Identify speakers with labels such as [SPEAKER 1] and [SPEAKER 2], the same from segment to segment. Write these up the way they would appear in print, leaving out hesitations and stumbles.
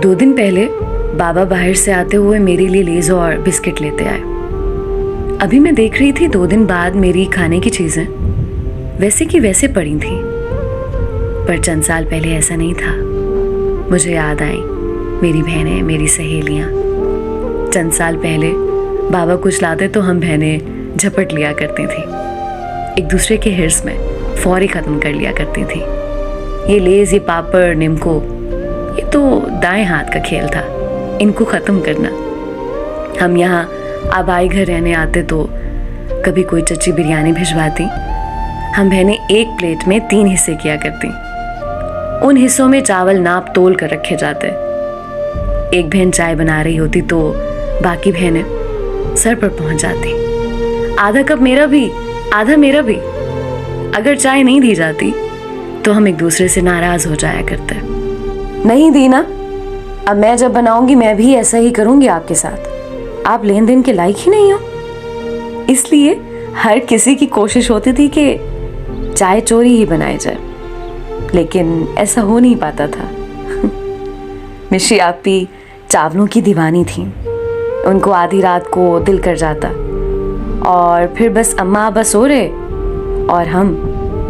[SPEAKER 1] 2 दिन पहले बाबा बाहर से आते हुए मेरे लिए लेज और बिस्किट लेते आए। अभी मैं देख रही थी 2 दिन बाद मेरी खाने की चीज़ें वैसे की वैसे पड़ी थी, पर चंद साल पहले ऐसा नहीं था। मुझे याद आई मेरी बहनें, मेरी सहेलियाँ। चंद साल पहले बाबा कुछ लाते तो हम बहनें झपट लिया करती थी, एक दूसरे के हिर्स में फौरी ख़त्म कर लिया करती थी। ये लेज, ये पापड़, निम्को, ये तो दाएं हाथ का खेल था, इनको ख़त्म करना। हम यहाँ आबाई घर रहने आते तो कभी कोई चच्ची बिरयानी भिजवाती, हम बहनें एक प्लेट में 3 हिस्से किया करती। उन हिस्सों में चावल नाप तोल कर रखे जाते। एक बहन चाय बना रही होती तो बाकी बहनें सर पर पहुंच जाती। आधा कप मेरा भी, आधा मेरा भी। अगर चाय नहीं दी जाती तो हम एक दूसरे से नाराज हो जाया करते।
[SPEAKER 2] नहीं दी ना, अब मैं जब बनाऊंगी मैं भी ऐसा ही करूंगी आपके साथ। आप लेन देन के लायक ही नहीं हो। इसलिए हर किसी की कोशिश होती थी कि चाय चोरी ही बनाई जाए, लेकिन ऐसा हो नहीं पाता था। मिशी आपी चावलों की दीवानी थी। उनको आधी रात को दिल कर जाता और फिर बस अम्मा आबा सो रहे और हम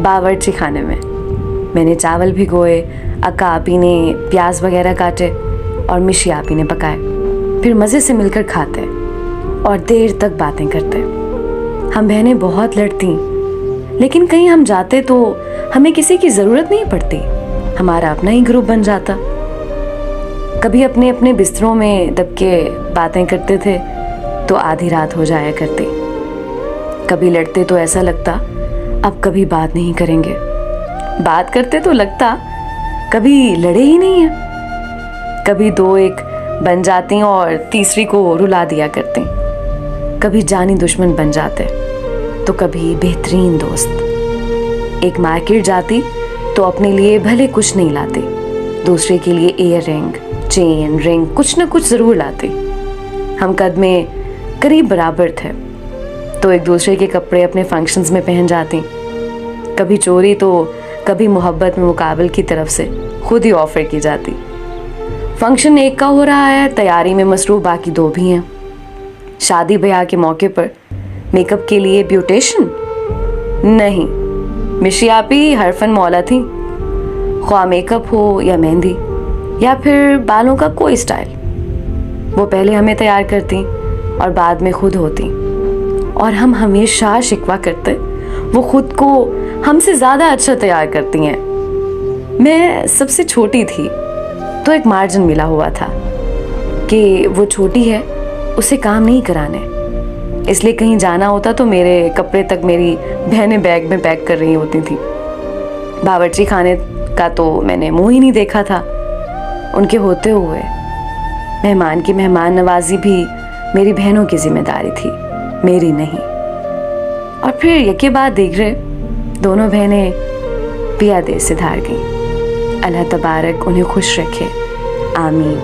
[SPEAKER 2] बावर्ची खाने में। मैंने चावल भिगोए, अक्का आपी ने प्याज वगैरह काटे और मिशी आपी ने पकाए। फिर मज़े से मिलकर खाते और देर तक बातें करते। हम बहनें बहुत लड़ती, लेकिन कहीं हम जाते तो हमें किसी की ज़रूरत नहीं पड़ती, हमारा अपना ही ग्रुप बन जाता। कभी अपने अपने बिस्तरों में दब के बातें करते थे तो आधी रात हो जाया करती। कभी लड़ते तो ऐसा लगता अब कभी बात नहीं करेंगे, बात करते तो लगता कभी लड़े ही नहीं है। कभी 2-1 बन जाती और तीसरी को रुला दिया करती। कभी जानी दुश्मन बन जाते तो कभी बेहतरीन दोस्त। एक मार्केट जाती तो अपने लिए भले कुछ नहीं लाती, दूसरे के लिए ईयर रिंग, चेन, रिंग कुछ न कुछ ज़रूर लाती। हम कद में करीब बराबर थे तो एक दूसरे के कपड़े अपने फंक्शंस में पहन जाती। कभी चोरी तो कभी मोहब्बत में मुकाबल की तरफ से खुद ही ऑफर की जाती। फंक्शन एक का हो रहा है, तैयारी में मसरूफ बाकी 2 भी हैं। शादी ब्याह के मौके पर मेकअप के लिए ब्यूटिशियन नहीं, मिशी आपी हरफन मौला थी। ख्वाह मेकअप हो या मेहंदी या फिर बालों का कोई स्टाइल, वो पहले हमें तैयार करती और बाद में खुद होती। और हम हमेशा शिकवा करते वो खुद को हमसे ज़्यादा अच्छा तैयार करती हैं। मैं सबसे छोटी थी तो एक मार्जिन मिला हुआ था कि वो छोटी है, उसे काम नहीं कराने, इसलिए कहीं जाना होता तो मेरे कपड़े तक मेरी बहनें बैग में पैक कर रही होती थी। बावर्ची खाने का तो मैंने मुंह ही नहीं देखा था उनके होते हुए। मेहमान की मेहमान नवाजी भी मेरी बहनों की जिम्मेदारी थी, मेरी नहीं। और फिर यके बाद देख रहे दोनों बहनें पिया देश से धार गईं। अल्लाह तबारक उन्हें खुश रखे, आमीन।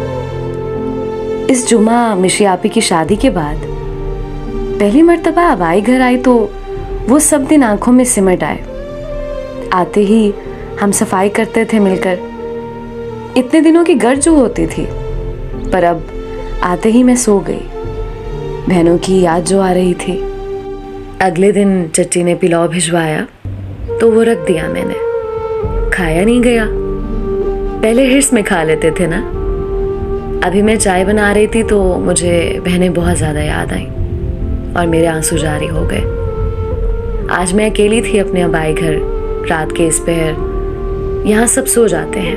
[SPEAKER 2] इस जुमा मिशी आपी की शादी के बाद पहली मर्तबा आबाई घर आई तो वो सब दिन आंखों में सिमट आए। आते ही हम सफाई करते थे मिलकर। इतने दिनों की गर्ज जो होती थी, पर अब आते ही मैं सो गई। बहनों की याद जो आ रही थी।
[SPEAKER 1] अगले दिन चच्ची ने पिलाव भिजवाया तो वो रख दिया मैंने, खाया नहीं गया। पहले हिर्स में खा लेते थे ना। अभी मैं चाय बना रही थी तो मुझे बहनें बहुत ज़्यादा याद आईं और मेरे आंसू जारी हो गए। आज मैं अकेली थी अपने आबाई घर, रात के इस पहर। यहाँ सब सो जाते हैं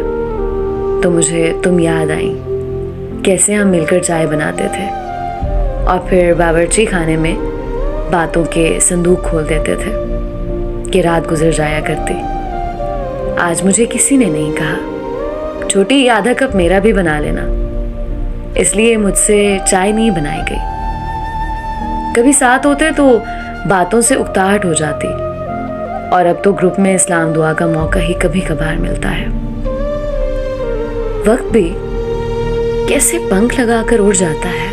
[SPEAKER 1] तो मुझे तुम याद आई, कैसे हम मिलकर चाय बनाते थे और फिर बावर्ची खाने में बातों के संदूक खोल देते थे कि रात गुजर जाया करती। आज मुझे किसी ने नहीं कहा, छोटी आधा कप मेरा भी बना लेना, इसलिए मुझसे चाय नहीं बनाई गई। कभी साथ होते तो बातों से उकताहट हो जाती और अब तो ग्रुप में इस्लाम दुआ का मौका ही कभी कभार मिलता है। वक्त भी कैसे पंख लगाकर उड़ जाता है।